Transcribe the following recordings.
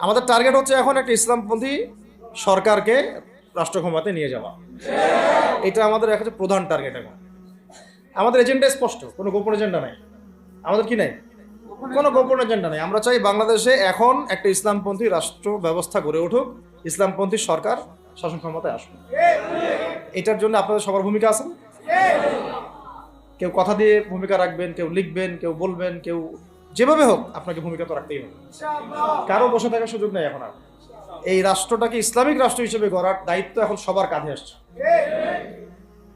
আমাদের টার্গেট হচ্ছে এখন একটা ইসলামপন্থী সরকারকে রাষ্ট্র ক্ষমতায় নিয়ে যাওয়া। এটা আমাদের একটা প্রধান টার্গেট। এখন আমাদের এজেন্ডা স্পষ্ট, কোনো গোপন এজেন্ডা নাই। আমাদের কি নাই? কোনো গোপন এজেন্ডা নাই। আমরা চাই বাংলাদেশে এখন একটা ইসলামপন্থী রাষ্ট্র ব্যবস্থা গড়ে উঠুক, ইসলামপন্থী সরকার শাসন ক্ষমতায় আসুক। এটার জন্য আপনাদের সবার ভূমিকা আছে। কেউ কথা দিয়ে ভূমিকা রাখবেন, কেউ লিখবেন, কেউ বলবেন, কেউ যেভাবে হোক আপনাকে ভূমিকা তো রাখতেই হবে। কারো বসে থাকার সুযোগ নেই। এখন আর এই রাষ্ট্রটাকে ইসলামিক রাষ্ট্র হিসেবে গড়ার দায়িত্ব এখন সবার কাঁধে আসছে।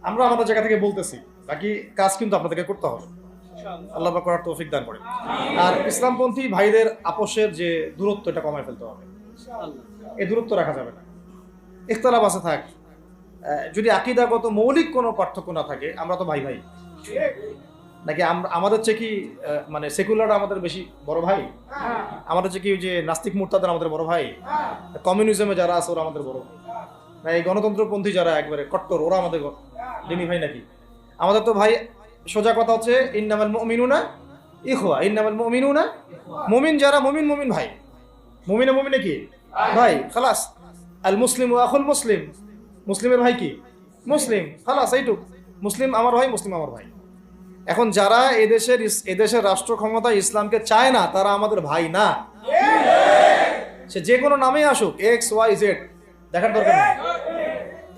আমরা আমাদের জায়গা থেকে বলতেছি, বাকি কাজ কিন্তু আপনাদেরকে করতে হবে। আল্লাহ পাক করার তৌফিক দান করে। আর ইসলামপন্থী ভাইদের আপোষের যে দূরত্ব, এটা কমায় ফেলতে হবে। এই দূরত্ব রাখা যাবে না। ইখতিলাফ আছে থাক, যদি আকীদাগত মৌলিক কোনো পার্থক্য না থাকে, আমরা তো ভাই ভাই। নাকি আমাদের চেয়ে কি মানে সেকুলার আমাদের বেশি বড় ভাই? আমাদের চেয়ে কি যে নাস্তিক মুরতাদের আমাদের বড় ভাই? কমিউনিজমে যারা আছে ওরা আমাদের বড় ভাই? না এই গণতন্ত্রপন্থী যারা একবারে কট্টর ওরা আমাদের দিনী ভাই নাকি? আমাদের তো ভাই, সোজা কথা হচ্ছে ইন্নামাল মুমিনুনা ইখওয়া, ইন্নামাল মুমিনুনা, মুমিন যারা মুমিন, মুমিন ভাই। মুমিনে মুমিনে কি ভাই, খালাস। আল মুসলিম ওয়া আখুল মুসলিম, মুসলিমের ভাই কি মুসলিম, খালাস এইটুক। মুসলিম আমার ভাই, মুসলিম আমার ভাই। এখন যারা এদেশের রাষ্ট্র ক্ষমতায় ইসলামকে চায় না, তারা আমাদের ভাই না। সে যে কোনো নামে আসুক, এক্স ওয়াই জেড, দেখার দরকার নেই।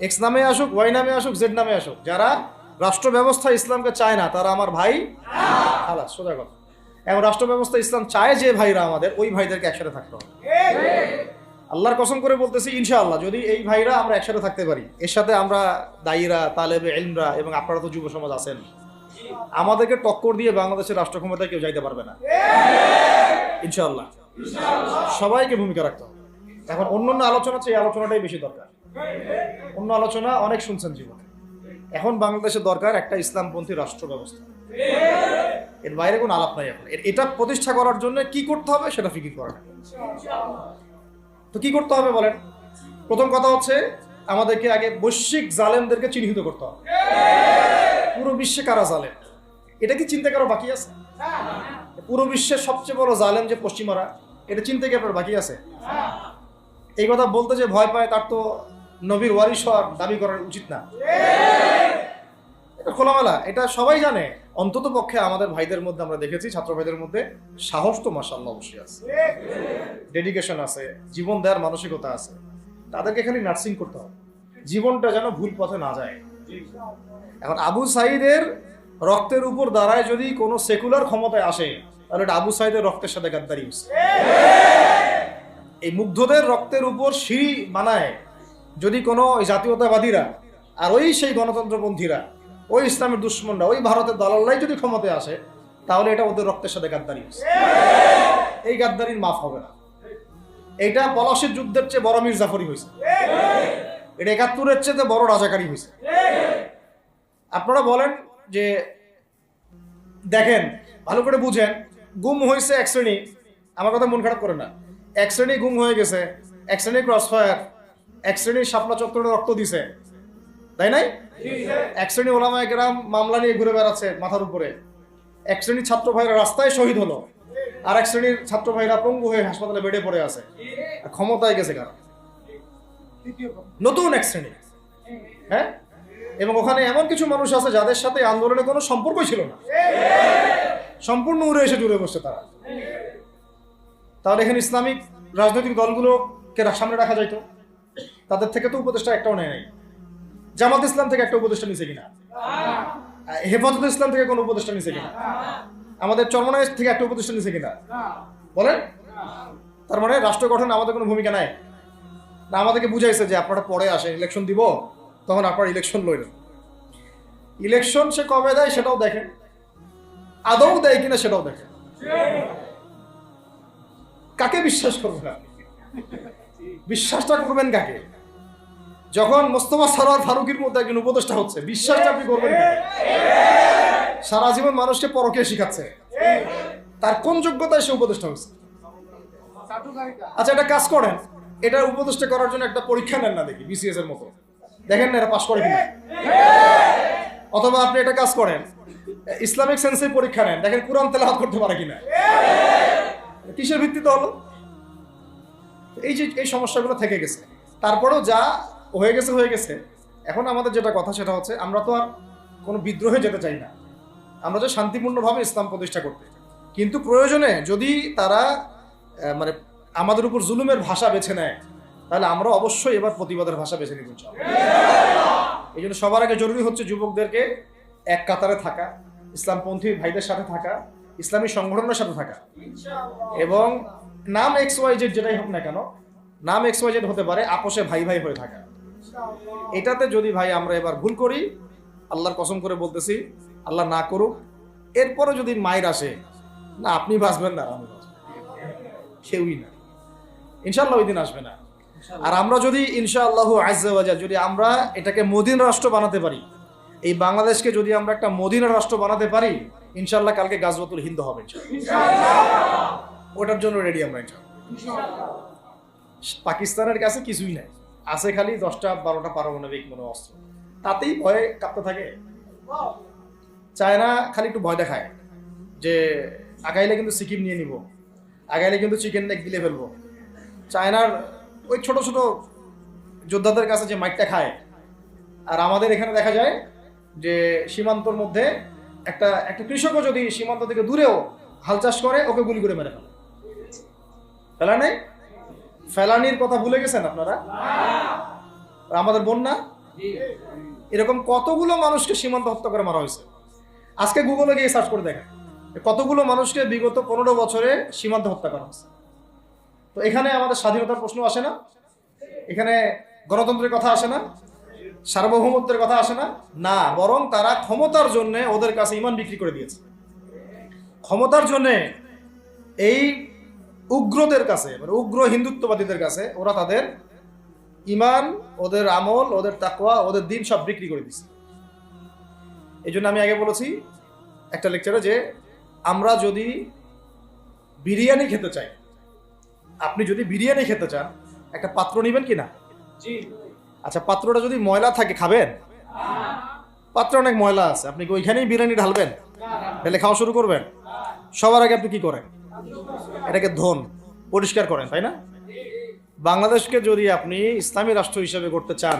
এক্স নামে আসুক, ওয়াই নামে আসুক, জেড নামে আসুক, যারা রাষ্ট্র ব্যবস্থা ইসলামকে চায় না তারা আমার ভাই, খালাস, সোজা কথা। এখন রাষ্ট্র ব্যবস্থা ইসলাম চায় যে ভাইরা আমাদের, ওই ভাইদেরকে একসাথে থাকতে হবে। আল্লাহর কসম করে বলতেছি, ইনশাআল্লাহ যদি এই ভাইরা আমরা একসাথে থাকতে পারি, এর সাথে আমরা দায়ীরা, তালেবে ইলমরা এবং আপনারা তো যুব সমাজ আছেন, আমাদেরকে টক্কর দিয়ে বাংলাদেশের রাষ্ট্র ক্ষমতায় কেউ যাইতে পারবে না ইনশাআল্লাহ। সবাইকে ভূমিকা রাখতে হবে। এখন অন্য আলোচনা চেয়ে এই আলোচনাটাই বেশি দরকার। অন্য আলোচনা অনেক শুনছেন জীবনে। এখন বাংলাদেশের দরকার একটা ইসলামপন্থী রাষ্ট্র ব্যবস্থা। এর বাইরে কোনো আলাপ নাই। এখন এটা প্রতিষ্ঠা করার জন্য কি করতে হবে সেটা ফিকির করা। তো কি করতে হবে বলেন? প্রথম কথা হচ্ছে আমাদেরকে আগে বৈশ্বিক জালেমদেরকে চিহ্নিত করতে হবে। পুরো বিশ্বে কারা জালেম, এটা কি চিন্তা করা বাকি আছে? পুরো বিশ্বের সবচেয়ে বড় জালেম যে পশ্চিমারা, এটা চিন্তা কি আপনার বাকি আছে? এই কথা বলতে যে ভয় পায়, তার তো নবীর ওয়ারিস হওয়ার দাবি করার উচিত না। এটা খোলামেলা, এটা সবাই জানে। অন্তত পক্ষে আমাদের ভাইদের মধ্যে আমরা দেখেছি, ছাত্র ভাইদের মধ্যে সাহস তো মাশাআল্লাহ অবশ্যই আছে, ডেডিকেশন আছে, জীবন দেওয়ার মানসিকতা আছে। তাদেরকে খালি নার্সিং করতে হবে, জীবনটা যেন ভুল পথে না যায়। এখন আবু সাঈদের রক্তের উপর দাঁড়ায় যদি কোনো সেকুলার ক্ষমতায় আসে, তাহলে এটা আবু সাঈদের রক্তের সাথে গাদ্দারি হচ্ছে। এই মুগ্ধদের রক্তের উপর সিঁড়ি বানায় যদি কোনো জাতীয়তাবাদীরা আর ওই সেই গণতন্ত্রপন্থীরা, ওই ইসলামের দুশ্মনরা, ওই ভারতের দালালরাই যদি ক্ষমতায় আসে, তাহলে এটা ওদের রক্তের সাথে গাদ্দারি হচ্ছে। এই গাদ্দারির মাফ হবে না। এটা পলাশির যুদ্ধের চেয়ে বড় মীর জাফরি হয়েছে, এটা ৭১-এর চেয়ে বড় রাজাকারী হয়েছে। আপনারা বলেন যে দেখেন, ভালো করে বুঝেন, গুম হয়েছে এক শ্রেণী, আমার কথা মন খারাপ করে না, এক শ্রেণী গুম হয়ে গেছে, এক শ্রেণী ক্রসফায়ার, এক শ্রেণী শাপলা চত্বরে রক্ত দিছে, তাই নাই? এক শ্রেণী ওলামায়ে কেরাম মামলা নিয়ে ঘুরে বেড়াচ্ছে মাথার উপরে, এক শ্রেণীর ছাত্র ভাইরা রাস্তায় শহীদ হলো, আর এক শ্রেণীর ছাত্র ভাইরা পঙ্গু হয়ে হাসপাতালে বেডে পড়ে আছে। ক্ষমতায় গেছে কারা? নতুন এক শ্রেণী। হ্যাঁ, এবং ওখানে এমন কিছু মানুষ আছে যাদের সাথে আন্দোলনের কোনো সম্পর্কই ছিল না, সম্পূর্ণ উড়ে এসে জুড়ে বসছে তারা। তাহলে এখানে ইসলামিক রাজনৈতিক দলগুলোকে সামনে রাখা যাইতো, তাদের থেকে তো উপদেষ্টা একটাও নেয় নাই। জামাত ইসলাম থেকে একটা উপদেষ্টা নিছে কিনা? হেফাজত ইসলাম থেকে কোনো উপদেষ্টা নিছে কিনা? আমাদের চরমনায় থেকে একটা উপদেষ্টা নিছে কিনা বলেন? তার মানে রাষ্ট্র গঠনে আমাদের কোনো ভূমিকা নাই না। আমাদেরকে বুঝাইছে যে আপনারা পরে আসেন, ইলেকশন দিব, তখন আপনারা ইলেকশন লইলেন। ইলেকশন সে কবে দেয় সেটাও দেখেন, আদৌ দেয় কিনা সেটাও দেখেন। কাকে বিশ্বাস করবেন? বিশ্বাসটা করবেন কাকে? যখন মোস্তফা সরোয়ার ফারুকের মধ্যে একজন উপদেষ্টা হচ্ছে, বিশ্বাসটা আপনি করবেন কাকে? সারা জীবন মানুষকে পরকে শিখাচ্ছে, তার কোন যোগ্যতায় সে উপদেষ্টা হচ্ছে? আচ্ছা, এটা কাজ করেন, এটা উপদেষ্টা করার জন্য একটা পরীক্ষা নেন না, দেখি বিসিএস এর মতো, দেখেন না এরা পাশ করে কিনা। অথবা আপনি এটা কাজ করেন, ইসলামিক সেন্সে পরীক্ষা নেন, দেখেন কোরআন তেলাওয়াত করতে পারে কিনা। কিসের ভিত্তিতে হলো? এই সমস্যাগুলো থেকে গেছে। তারপরেও যা হয়ে গেছে। এখন আমাদের যেটা কথা সেটা হচ্ছে, আমরা তো আর কোনো বিদ্রোহে যেতে চাই না, আমরা যে শান্তিপূর্ণভাবে ইসলাম প্রতিষ্ঠা করতে। কিন্তু প্রয়োজনে যদি তারা মানে আমাদের উপর জুলুমের ভাষা বেছে নেয়, তাহলে আমরা অবশ্যই এবার প্রতিবাদের ভাষা বেছে নিব ইনশাআল্লাহ। এই জন্য সবার আগে জরুরি হচ্ছে যুবকদেরকে এক কাতারে থাকা, ইসলামপন্থী ভাইদের সাথে থাকা, ইসলামী সংগঠনের সাথে থাকা, এবং নাম XYZ যেটাই হোক না কেন, নাম XYZ হতে পারে, আপোষে ভাই ভাই হয়ে থাকা। এটাতে যদি ভাই আমরা এবার ভুল করি, আল্লাহর কসম করে বলতেছি, আল্লাহ না করুক, এরপরে যদি মায়ের আসে, না আপনি বাঁচবেন না আমি বাঁচবেন, কেউই না, ইনশাআল্লাহ ওই দিন আসবে না। আর আমরা যদি ইনশাআল্লাহ আজ্জা ওয়া জাল যদি আমরা এটাকে মদিনা রাষ্ট্র বানাতে পারি, এই বাংলাদেশকে যদি আমরা একটা মদিনা রাষ্ট্র বানাতে পারি, ইনশাআল্লাহ কালকে গাজওয়াতুল হিন্দ হবে ইনশাআল্লাহ। ওটার জন্য রেডি আমরা ইনশাআল্লাহ। পাকিস্তানের কাছে কিছুই নাই, আছে খালি 10টা 12টা পারমাণবিক মনে অস্ত্র, তাতেই ভয়ে কাঁপতে থাকে। চায়না খালি একটু ভয় দেখায় যে আগাইলে কিন্তু সিকিম নিয়ে নিব, আগাইলে কিন্তু চিকেন নেক গিলে ফেলবো। চায়নার ওই ছোট ছোট যোদ্ধাদের কাছে যে মাইকটা খায়, আর আমাদের এখানে দেখা যায় যে সীমান্তর মধ্যে একটা কৃষকও যদি সীমান্ত থেকে দূরেও হাল চাষ করে, ওকে গুলি করে মেরে ফেলে। ফেলানি, ফেলানির কথা ভুলে গেছেন আপনারা? আমাদের বন্যা, এরকম কতগুলো মানুষকে সীমান্ত হত্যা করে মারা হয়েছে। আজকে গুগলে গিয়ে সার্চ করে দেখেন কতগুলো মানুষকে বিগত 15 বছরে সীমান্ত হত্যা করা হয়েছে। তো এখানে আমাদের স্বাধীনতার প্রশ্ন আসে না, এখানে গণতন্ত্রের কথা আসে না, সার্বভৌমত্বের কথা আসে না, না, বরং তারা ক্ষমতার জন্য ওদের কাছে ইমান বিক্রি করে দিয়েছে। ক্ষমতার জন্য এই উগ্রদের কাছে, মানে উগ্র হিন্দুত্ববাদীদের কাছে ওরা তাদের ইমান, ওদের আমল, ওদের তাকওয়া, ওদের দিন সব বিক্রি করে দিচ্ছে। এই জন্য আমি আগে বলেছি একটা লেকচারে যে আমরা যদি বিরিয়ানি খেতে চাই, আপনি যদি বিরিয়ানি খেতে চান, একটা পাত্র নেবেন কি না? আচ্ছা, পাত্রটা যদি ময়লা থাকে খাবেন? পাত্র অনেক ময়লা আছে, আপনি কি ওইখানেই বিরিয়ানি ঢালবেন, ঢেলে খাওয়া শুরু করবেন? সবার আগে আপনি কি করেন? এটাকে ধোন, পরিষ্কার করেন, তাই না? বাংলাদেশকে যদি আপনি ইসলামী রাষ্ট্র হিসেবে করতে চান,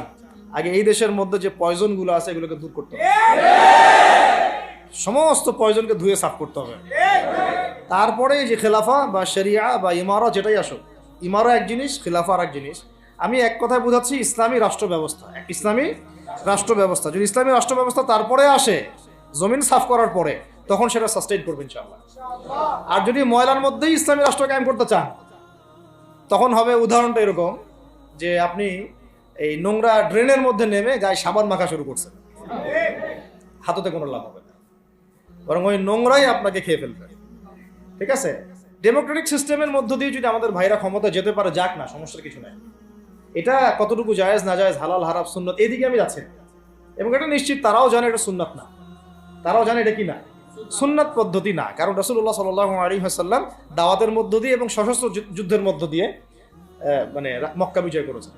আগে এই দেশের মধ্যে যে পয়জনগুলো আছে এগুলোকে দূর করতে হবে, সমস্ত পয়জনকে ধুয়ে সাফ করতে হবে। তারপরে যে খেলাফা বা শরিয়া বা ইমারা যেটাই আসুক, ইমারা এক জিনিস, খেলাফা আর এক জিনিস। আমি এক কথায় বোঝাচ্ছি ইসলামী রাষ্ট্র ব্যবস্থা, ইসলামী রাষ্ট্র ব্যবস্থা। যদি ইসলামী রাষ্ট্র ব্যবস্থা তারপরে আসে, জমিন সাফ করার পরে, তখন সেটা সাস্টেইন করবেন ইনশাআল্লাহ। আর যদি ময়লার মধ্যেই ইসলামী রাষ্ট্র কায়েম করতে চান, তখন হবে উদাহরণটা এরকম যে আপনি এই নোংরা ড্রেনের মধ্যে নেমে গায়ে সাবান মাখা শুরু করছেন, হাততে কোনো লাভ হবে না, বরং ওই নোংরাই আপনাকে খেয়ে ফেলবে। ঠিক আছে? ডেমোক্রেটিক সিস্টেমের মধ্য দিয়ে যদি আমাদের ভাইরা ক্ষমতা যেতে পারে, যাক না, সমস্যার কিছু নাই। এটা কতটুকু জায়েজ না জায়েজ, হালাল হারাম, সুন্নাত, এদিকে আমি যাচ্ছি। এবং এটা নিশ্চিত তারাও জানে এটা সুন্নাত না, তারাও জানে এটা কি না, সুন্নাত পদ্ধতি না। কারণ রাসূলুল্লাহ সাল্লাল্লাহু আলাইহি ওয়াসাল্লাম দাওয়াতের মধ্য দিয়ে এবং সশস্ত্র যুদ্ধের মধ্য দিয়ে মানে মক্কা বিজয় করেছেন।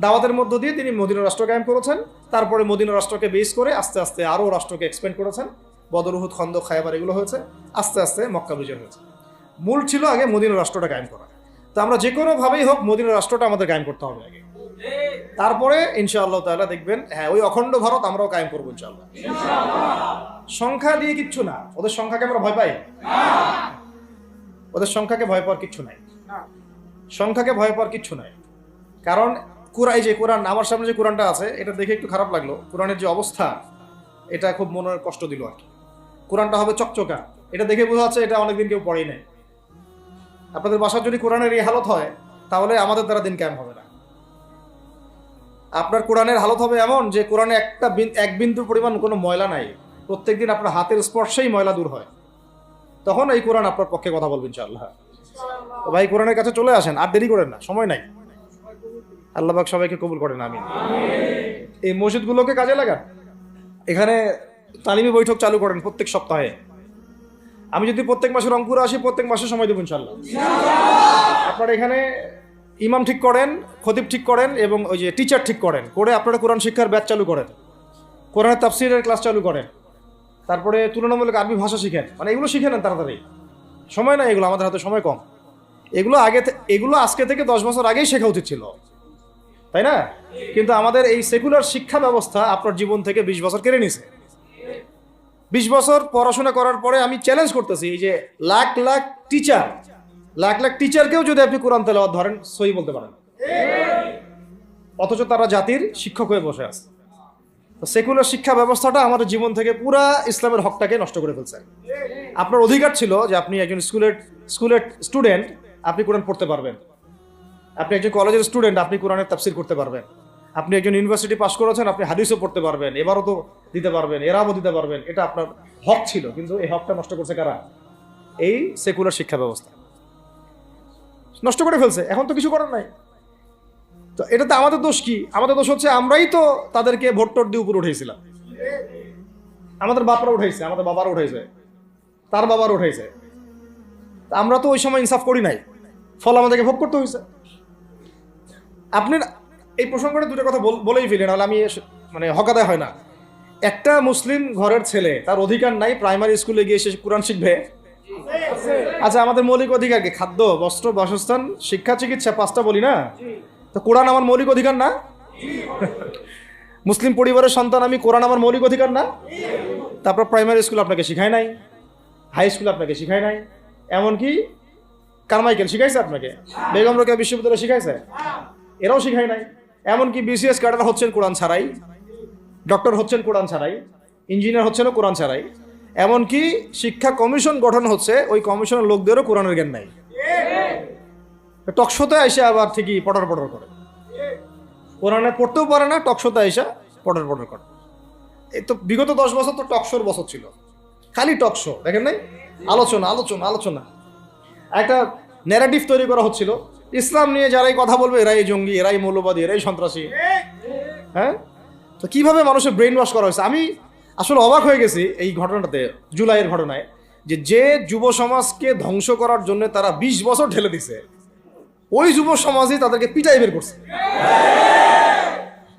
দাওয়াতের মধ্য দিয়ে তিনি মদিনা রাষ্ট্র কায়েম করেছেন। তারপরে মদিনা রাষ্ট্রকে বেস করে আস্তে আস্তে আরও রাষ্ট্রকে এক্সপেন্ড করেছেন। বদর, উহুদ, খন্দক, খায়বার এগুলো হয়েছে, আস্তে আস্তে মক্কা বিজয় হয়েছে। মূল ছিল আগে মদিনা রাষ্ট্রটা কায়েম করা। তো আমরা যে কোনোভাবেই হোক মদিনা রাষ্ট্রটা আমাদের কায়েম করতে হবে আগে, তারপরে ইনশাআল্লাহ তাআলা দেখবেন, হ্যাঁ, ওই অখণ্ড ভারত আমরাও কায়েম করবো ইনশাআল্লাহ। সংখ্যা দিয়ে কিচ্ছু না, ওদের সংখ্যাকে আমরা ভয় পাই? ওদের সংখ্যাকে ভয় পাওয়ার কিচ্ছু নাই, সংখ্যাকে ভয় পাওয়ার কিচ্ছু নাই। কারণ এই যে কোরআন, আমার সামনে যে কোরআনটা আছে, এটা দেখে একটু খারাপ লাগলো। কোরআনের যে অবস্থা, এটা খুব মনের কষ্ট দিল আর কি। কোরআনটা হবে চকচকা, এটা দেখে বোঝা যাচ্ছে এটা অনেকদিন কেউ পড়েই নাই। আপনাদের বাসার যদি কোরআনের এই হালত হয়, তাহলে আমাদের দ্বারা দিন কায়েম হবে না। আপনার কোরআনের হালত হবে এমন যে কোরআনে এক বিন্দু পরিমাণ কোনো ময়লা নাই, প্রত্যেকদিন আপনার হাতের স্পর্শেই ময়লা দূর হয়, তখন এই কোরআন আপনার পক্ষে কথা বলবেন ইনশাআল্লাহ। ভাই, কোরআনের কাছে চলে আসেন, আর দেরি করেন না, সময় নাই। আল্লাহ পাক সবাইকে কবুল করেন, আমিন। এই মসজিদগুলোকে কাজে লাগান, এখানে তালিমি বৈঠক চালু করেন প্রত্যেক সপ্তাহে। আমি যদি প্রত্যেক মাসে রংপুরে আসি, প্রত্যেক মাসে সময় দেবো ইনশাআল্লাহ। আপনারা এখানে ইমাম ঠিক করেন, খতিব ঠিক করেন, এবং ওই যে টিচার ঠিক করেন, করে আপনারা কোরআন শিক্ষার ব্যাচ চালু করেন, কোরআনের তাফসীরের ক্লাস চালু করেন, তারপরে তুলনামূলক আরবি ভাষা শিখেন। মানে এগুলো শিখে নেন তাড়াতাড়ি, সময় নাই এগুলো, আমাদের হাতে সময় কম। এগুলো আজকে থেকে 10 বছর আগেই শেখা উচিত ছিল, তাই না? কিন্তু আমাদের এই সেকুলার শিক্ষা ব্যবস্থা আপনার জীবন থেকে 20 বছর কেড়ে নিছে। 20 বছর পড়াশোনা করার পরে আমি চ্যালেঞ্জ করতেছি, এই যে লাখ লাখ টিচারকেও যদি আপনি কোরআন তেলাওয়াত ধরেন সহি বলতে পারেন, অথচ তারা জাতির শিক্ষক হয়ে বসে আছে। তো সেকুলার শিক্ষা ব্যবস্থাটা আমাদের জীবন থেকে পুরা ইসলামের হকটাকে নষ্ট করে ফেলছে। আপনার অধিকার ছিল যে আপনি একজন স্কুলের স্টুডেন্ট, আপনি কোরআন পড়তে পারবেন। আপনি একজন কলেজের স্টুডেন্ট, আপনি কোরআনের তাফসির করতে পারবেন। আপনি একজন ইউনিভার্সিটি পাস করেছেন, আপনি হাদিসও পড়তে পারবেন, এবারও তো দিতে পারবেন, এরাও দিতে পারবেন। এটা আপনার হক ছিল, কিন্তু এই হকটা নষ্ট করছে কারা? এই সেকুলার শিক্ষা ব্যবস্থা নষ্ট করে ফেলছে। এখন তো কিছু করার নাই। তো এটাতে আমাদের দোষ কি? আমাদের দোষ হচ্ছে আমরাই তো তাদেরকে ভোট টোট দিয়ে উপরে উঠেছিলাম। আমাদের বাপরা উঠাইছে, আমাদের বাবারা উঠাইছে, তার বাবার উঠাইছে। আমরা তো ওই সময় ইনসাফ করি নাই, ফল আমাদেরকে ভোগ করতে হয়েছে। আপনি এই প্রসঙ্গটা দুটো কথা বলেই ফেলেন, নাহলে আমি মানে হকাদায় হয় না। একটা মুসলিম ঘরের ছেলে, তার অধিকার নাই প্রাইমারি স্কুলে গিয়ে সে কোরআন শিখবে? আচ্ছা, আমাদের মৌলিক অধিকার কি? খাদ্য, বস্ত্র, বাসস্থান, শিক্ষা, চিকিৎসা, 5টা বলি না? তো কোরআন আমার মৌলিক অধিকার না? মুসলিম পরিবারের সন্তান আমি, কোরআন আমার মৌলিক অধিকার না? তারপর প্রাইমারি স্কুল আপনাকে শিখায় নাই, হাই স্কুল আপনাকে শিখায় নাই, এমনকি কারমাইকেল শিখাইছে আপনাকে, বেগম রোকেয়া বিশ্ববিদ্যালয় শিখাইছে, এরাও শিখায় নাই। এমনকি বিসিএস ক্যাডার হচ্ছেন কোরআন ছাড়াই, ডক্টর হচ্ছেন কোরআন ছাড়াই, ইঞ্জিনিয়ার হচ্ছেনও কোরআন ছাড়াই। এমনকি শিক্ষা কমিশন গঠন হচ্ছে, ওই কমিশনের লোকদেরও কোরআনের জ্ঞান নাই। টকশোতে আইসা আবার ঠিকই পটর করে, কোরআনে পড়তেও পারে না, টকশোতে আইসা পটর করে। এই তো বিগত 10 বছর তো টকশোর বছর ছিল, খালি টকশো, দেখেন নাই? আলোচনা। একটা ন্যারেটিভ তৈরি করা হচ্ছিল, ইসলাম নিয়ে যারাই কথা বলবে এরাই জঙ্গি, এরাই মৌলবাদী, এরাই সন্ত্রাসী। হ্যাঁ, তো কিভাবে মানুষের ব্রেন ওয়াশ করা হয়েছে। আমি আসলে অবাক হয়ে গেছি এই ঘটনাটাতে, জুলাইয়ের ঘটনায়, যে যুব সমাজকে ধ্বংস করার জন্য তারা 20 বছর ঢেলে দিছে, ওই যুব সমাজই তাদেরকে পিটাই বের করছে।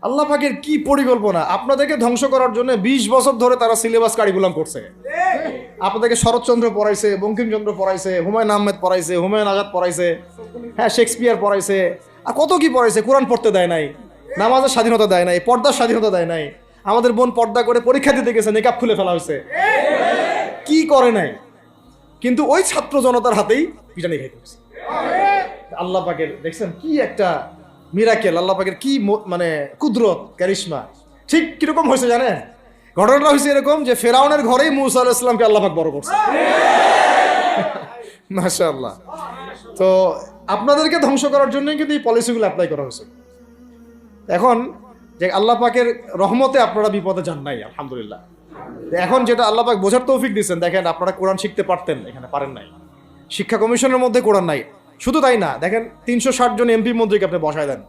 আল্লাহ পাকের কি পরিকল্পনা! আপনাদেরকে ধ্বংস করার জন্য 20 বছর ধরে তারা সিলেবাস কারিকুলাম করছে। আপনাদেরকে শরৎচন্দ্র পড়াইছে, বঙ্কিমচন্দ্র পড়াইছে, হুমায়ুন আহমেদ পড়াইছে, হুমায়ুন আজাদ পড়াইছে, হ্যাঁ শেক্সপিয়ার পড়াইছে, আর কত কি পড়াইছে। কোরআন পড়তে দেয় নাই, নামাজের স্বাধীনতা দেয় নাই, পর্দার স্বাধীনতা দেয় নাই। আমাদের বোন পর্দা করে পরীক্ষা দিতে গেছে, নেকাব খুলে ফেলা হয়েছে, কি করে নাই। কিন্তু ওই ছাত্র জনতার হাতেই পিটানি খাইতে হয়েছে। আল্লাহ পাকের দেখছেন কি একটা মিরাকেল, আল্লাহ পাকের কি মানে কুদরত, ক্যারিশমা। ঠিক কিরকম হয়েছে জানেন? ঘটনাটা হয়েছে এরকম যে ফেরাউনের ঘরেই মুসা আলাইহিস সালামকে আল্লাহ পাক বড় করছে। মাশাআল্লাহ। তো আপনাদেরকে ধ্বংস করার জন্যই কিন্তু এই পলিসিগুলো অ্যাপ্লাই করা হয়েছে। এখন যে আল্লাহ পাকের রহমতে আপনারা বিপদে যান নাই, আলহামদুলিল্লাহ। এখন যেটা আল্লাহ পাক বোঝার তৌফিক দিচ্ছেন, দেখেন আপনারা কোরআন শিখতে পারতেন, এখানে পারেন নাই। শিক্ষা কমিশনের মধ্যে কোরআন নাই। শুধু তাই না, দেখেন 360 জন এমপি মন্ত্রীকে আপনি বসায় দেন,